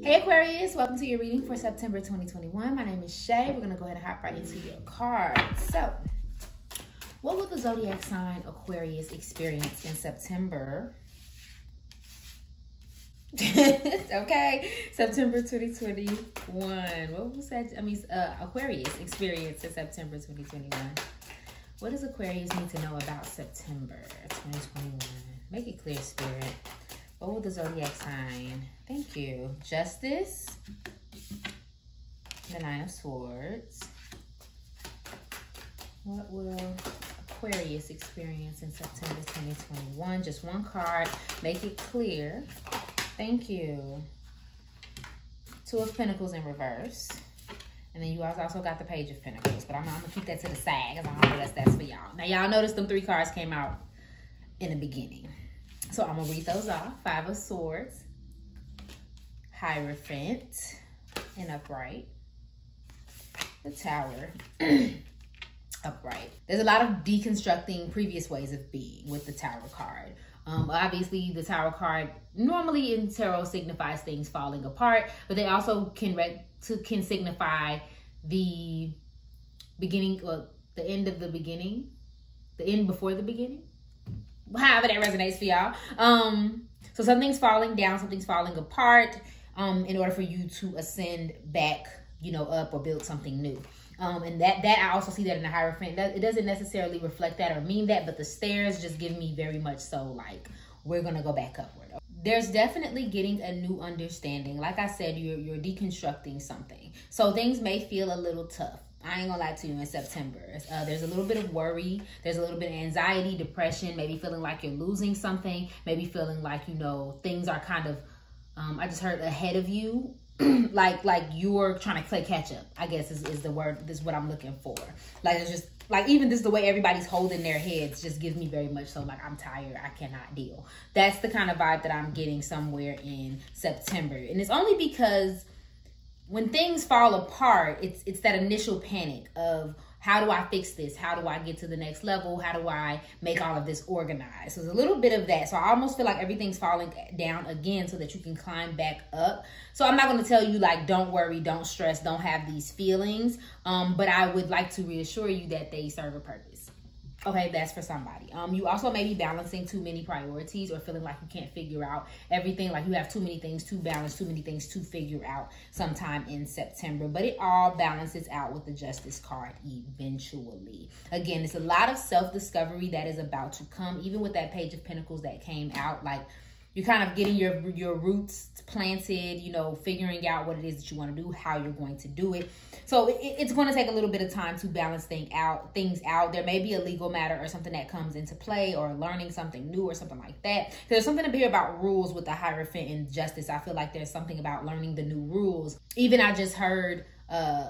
Hey Aquarius, welcome to your reading for September 2021. My name is Shay. We're going to go ahead and hop right into your cards. So, what will the zodiac sign Aquarius experience in September? Okay, September 2021. What was that? Aquarius experience in September 2021. What does Aquarius need to know about September 2021? Make it clear, Spirit. What will the zodiac sign? Thank you. Justice. The Nine of Swords. What will Aquarius experience in September 2021? Just one card. Make it clear. Thank you. Two of Pentacles in reverse. And then you guys also got the Page of Pentacles. But I'm going to keep that to the side because I don't know that's for y'all. Now, y'all notice them three cards came out in the beginning. So I'm going to read those off. Five of Swords. Hierophant. And Upright. The Tower. Upright. There's a lot of deconstructing previous ways of being with the Tower card. Obviously, the Tower card normally in tarot signifies things falling apart, but they also can signify the beginning, or the end of the beginning, the end before the beginning. However that resonates for y'all. So something's falling down, something's falling apart, in order for you to ascend back, up or build something new. And that I also see that in the Hierophant. It doesn't necessarily reflect that or mean that, but the stairs just give me very much so like we're gonna go back upward. There's definitely getting a new understanding. Like I said, you're deconstructing something. So things may feel a little tough. I ain't gonna lie to you in September. There's a little bit of worry. There's a little bit of anxiety, depression, maybe feeling like you're losing something. Maybe feeling like, things are kind of, I just heard ahead of you. like you're trying to play catch up, I guess is the word. This is what I'm looking for. Like, it's just like, even this, the way everybody's holding their heads just gives me very much so like I'm tired, I cannot deal. That's the kind of vibe that I'm getting somewhere in September. And it's only because when things fall apart, it's that initial panic of, how do I fix this? How do I get to the next level? How do I make all of this organized? So there's a little bit of that. So I almost feel like everything's falling down again so that you can climb back up. So I'm not going to tell you like, don't worry, don't stress, don't have these feelings. But I would like to reassure you that they serve a purpose. Okay, that's for somebody. You also may be balancing too many priorities or feeling like you can't figure out everything. Like you have too many things to balance, too many things to figure out sometime in September. But it all balances out with the Justice card eventually. Again, it's a lot of self-discovery that is about to come. Even with that Page of Pentacles that came out, like you're kind of getting your roots planted, figuring out what it is that you want to do, how you're going to do it. So it's going to take a little bit of time to balance things out. There may be a legal matter or something that comes into play, or learning something new or something like that. There's something to hear about rules with the Hierophant and Justice. I feel like there's something about learning the new rules. Even I just heard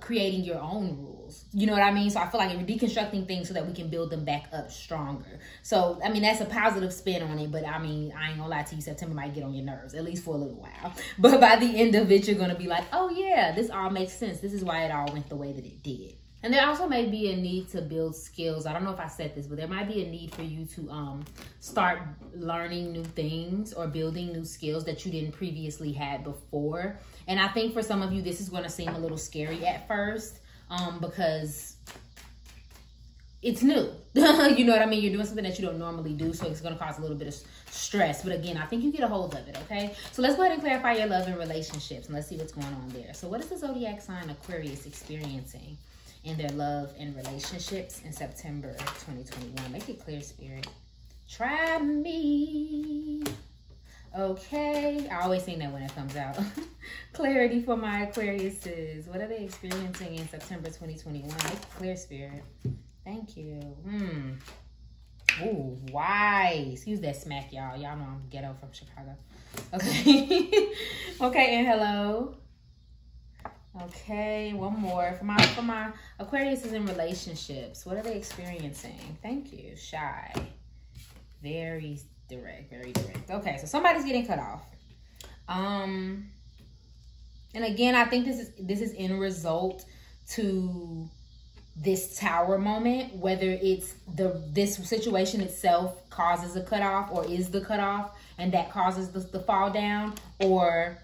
creating your own rules. You know what I mean? So I feel like you're deconstructing things so that we can build them back up stronger. So, I mean, that's a positive spin on it. But I mean, I ain't gonna lie to you, September might get on your nerves, at least for a little while. But by the end of it, you're gonna be like, oh yeah, this all makes sense. This is why it all went the way that it did. And there also may be a need to build skills. I don't know if I said this, but there might be a need for you to start learning new things or building new skills that you didn't previously had before. And I think for some of you, this is going to seem a little scary at first because it's new. You know what I mean? You're doing something that you don't normally do, so it's going to cause a little bit of stress. But again, I think you get a hold of it, okay? So let's go ahead and clarify your love and relationships, and let's see what's going on there. So what is the zodiac sign Aquarius experiencing in their love and relationships in September 2021? Make it clear, Spirit. Try me. Okay, I always sing that when it comes out. Clarity for my Aquariuses. What are they experiencing in September 2021? Make it clear, Spirit. Thank you. Ooh, wise. Excuse that smack, y'all. Y'all know I'm ghetto from Chicago. Okay. Okay, and hello. Okay, one more for my Aquariuses in relationships. What are they experiencing? Thank you. Shy. Very direct, very direct. Okay, so somebody's getting cut off. And again, I think this is in result to this Tower moment, whether it's this situation itself causes a cutoff or is the cutoff and that causes the fall down, or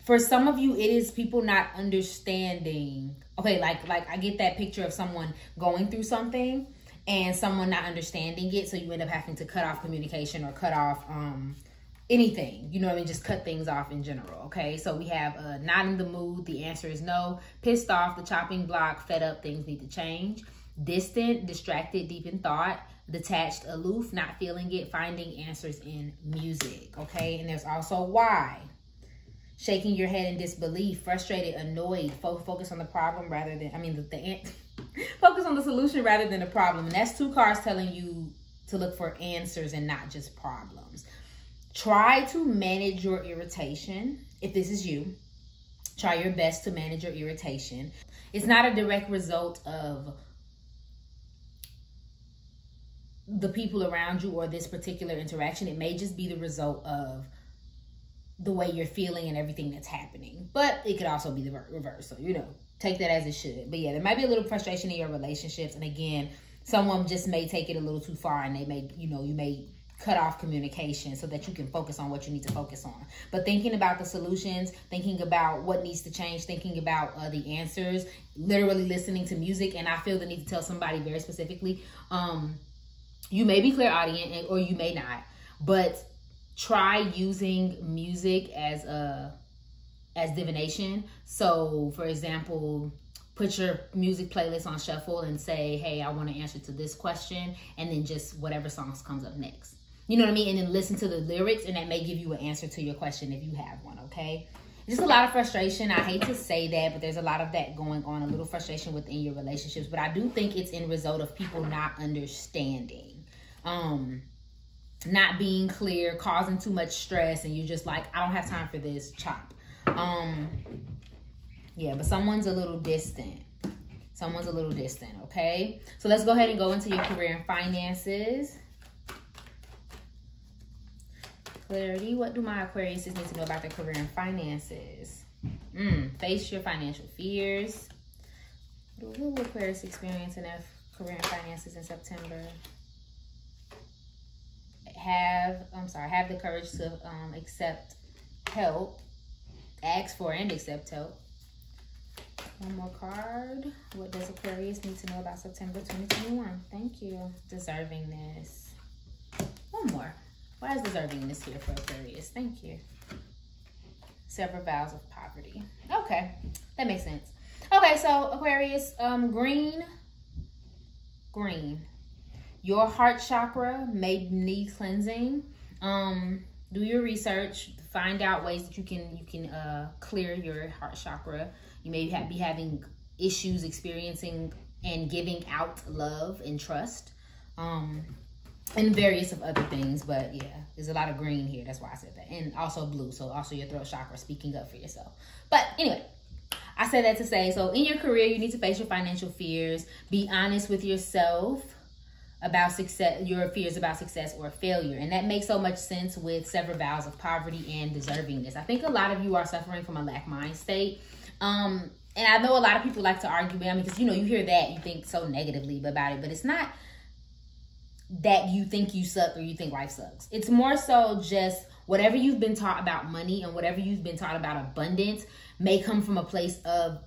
for some of you, it is people not understanding. Okay, like I get that picture of someone going through something and someone not understanding it. So you end up having to cut off communication or cut off anything. You know what I mean? Just cut things off in general. Okay, so we have not in the mood. The answer is no. Pissed off, the chopping block, fed up, things need to change. Distant, distracted, deep in thought. Detached, aloof, not feeling it, finding answers in music. Okay, and there's also why. Shaking your head in disbelief, frustrated, annoyed, focus on the problem rather than, focus on the solution rather than the problem. And that's 2 cards telling you to look for answers and not just problems. Try to manage your irritation. If this is you, try your best to manage your irritation. It's not a direct result of the people around you or this particular interaction. It may just be the result of the way you're feeling and everything that's happening. But it could also be the reverse. So, you know, take that as it should. But yeah, there might be a little frustration in your relationships. And again, someone just may take it a little too far and they may, you know, you may cut off communication so that you can focus on what you need to focus on. But thinking about the solutions, thinking about what needs to change, thinking about the answers, literally listening to music. And I feel the need to tell somebody very specifically, you may be clairaudient or you may not, but try using music as divination. So for example, put your music playlist on shuffle and say, hey, I want to answer to this question, and then just whatever songs comes up next. You know what I mean? And then listen to the lyrics, and that may give you an answer to your question if you have one, okay? Just a lot of frustration. I hate to say that, but there's a lot of that going on, a little frustration within your relationships. But I do think it's in result of people not understanding, not being clear, causing too much stress, and you're just like, I don't have time for this, chop. Yeah, but someone's a little distant. Someone's a little distant, okay? So let's go ahead and go into your career and finances. Clarity, what do my Aquarius need to know about their career and finances? Face your financial fears. What will Aquarius experience in their career and finances in September? Have the courage to accept help. Ask for and accept help. One more card. What does Aquarius need to know about September 2021? Thank you. Deservingness. One more. Why is deservingness here for Aquarius? Thank you. Several vows of poverty. Okay, that makes sense. Okay, so Aquarius, green. Your heart chakra may need cleansing. Do your research. Find out ways that you can clear your heart chakra. You may be having issues experiencing and giving out love and trust. And various of other things, but yeah, there's a lot of green here. That's why I said that. And also blue, so also your throat chakra, speaking up for yourself. But anyway, I said that to say, so in your career, you need to face your financial fears. Be honest with yourself about success, your fears about success or failure. And that makes so much sense with several vows of poverty and deservingness. I think a lot of you are suffering from a lack mind state. And I know a lot of people like to argue with me because, you know, you hear that, you think so negatively about it, but it's not that you think you suck or you think life sucks. It's more so just whatever you've been taught about money and whatever you've been taught about abundance may come from a place of,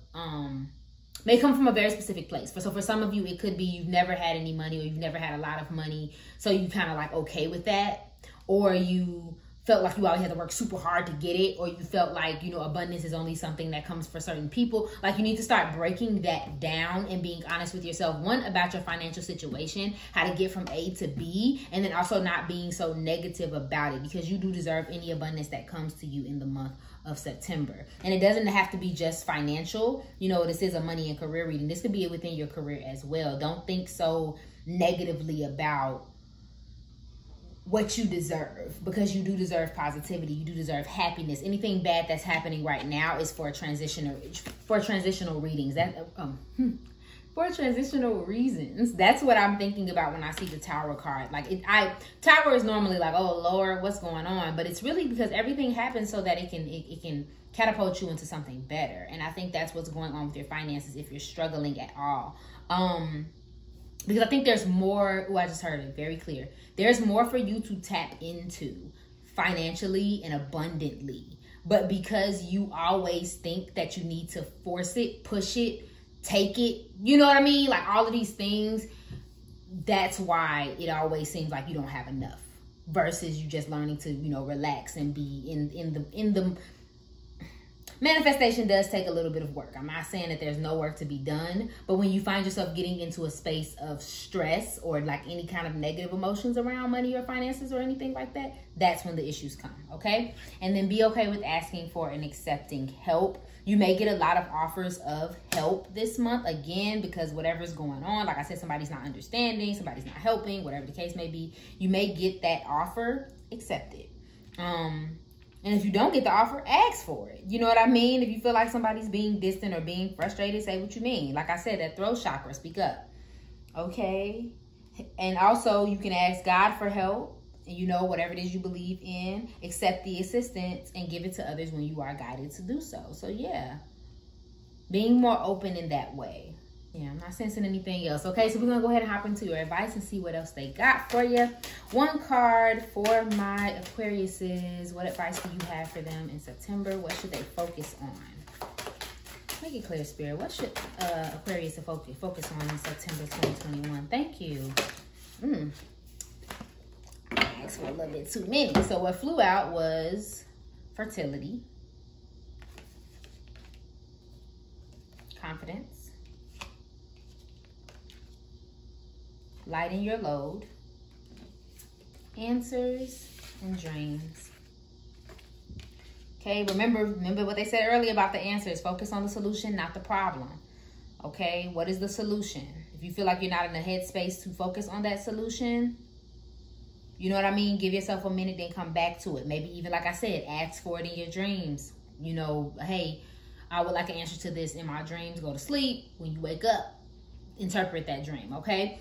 may come from a very specific place. So for some of you, it could be you've never had any money or you've never had a lot of money. So you kind of like okay with that. Or you felt like you always had to work super hard to get it, or you felt like, you know, abundance is only something that comes for certain people. Like, you need to start breaking that down and being honest with yourself. One, about your financial situation, how to get from A to B, and then also not being so negative about it, because you do deserve any abundance that comes to you in the month of September. And it doesn't have to be just financial. You know, this is a money and career reading. This could be within your career as well. Don't think so negatively about what you deserve, because you do deserve positivity. You do deserve happiness. Anything bad that's happening right now is for transitional readings. For transitional reasons. That's what I'm thinking about when I see the Tower card. Like, Tower is normally like, oh Lord, what's going on? But it's really because everything happens so that it can catapult you into something better. And I think that's what's going on with your finances if you're struggling at all. Because I think there's more. I just heard it very clear. There's more for you to tap into financially and abundantly. but because you always think that you need to force it, push it, take it, you know what I mean? Like all of these things, that's why it always seems like you don't have enough versus you just learning to, you know, relax and be in the manifestation does take a little bit of work. I'm not saying that there's no work to be done, but when you find yourself getting into a space of stress or like any kind of negative emotions around money or finances or anything like that, that's when the issues come, okay? And then be okay with asking for and accepting help. You may get a lot of offers of help this month, again, because whatever's going on, like I said, somebody's not understanding, somebody's not helping, whatever the case may be, you may get that offer, accept it. And if you don't get the offer, ask for it. You know what I mean? If you feel like somebody's being distant or being frustrated, say what you mean. Like I said, that throat chakra, speak up. Okay? And also, you can ask God for help. And you know, whatever it is you believe in, accept the assistance and give it to others when you are guided to do so. So, yeah. Being more open in that way. Yeah, I'm not sensing anything else. Okay, so we're going to go ahead and hop into your advice and see what else they got for you. One card for my Aquariuses. What advice do you have for them in September? What should they focus on? Make it clear, Spirit. What should Aquarius focus on in September 2021? Thank you. I asked for a little bit too many. So what flew out was fertility, confidence, lighten your load, answers, and dreams. Okay, remember what they said earlier about the answers. Focus on the solution, not the problem. Okay, what is the solution? If you feel like you're not in the headspace to focus on that solution, you know what I mean? Give yourself a minute, then come back to it. Maybe even, like I said, ask for it in your dreams. You know, hey, I would like an answer to this in my dreams. Go to sleep. When you wake up, interpret that dream, okay?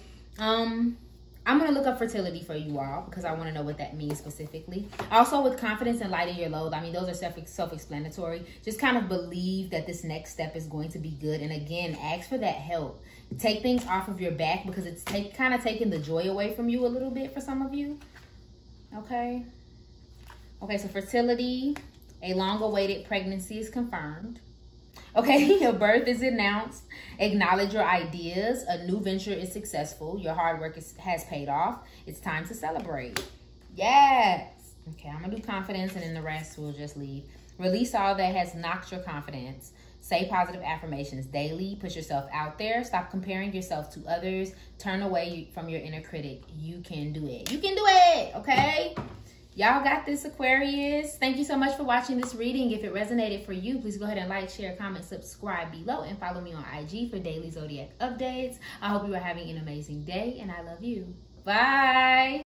I'm going to look up fertility for you all because I want to know what that means specifically. Also, with confidence and lighten your load, I mean, those are self-explanatory. Just kind of believe that this next step is going to be good. And again, ask for that help. Take things off of your back because it's kind of taking the joy away from you a little bit for some of you. Okay. Okay, so fertility, a long-awaited pregnancy is confirmed. Okay, your birth is announced. Acknowledge your ideas. A new venture is successful. Your hard work has paid off. It's time to celebrate. Yes. Okay, I'm going to do confidence and then the rest we'll just leave. Release all that has knocked your confidence. Say positive affirmations daily. Put yourself out there. Stop comparing yourself to others. Turn away from your inner critic. You can do it. You can do it. Okay? Y'all got this, Aquarius. Thank you so much for watching this reading. If it resonated for you, please go ahead and like, share, comment, subscribe below, and follow me on IG for daily zodiac updates. I hope you are having an amazing day, and I love you. Bye.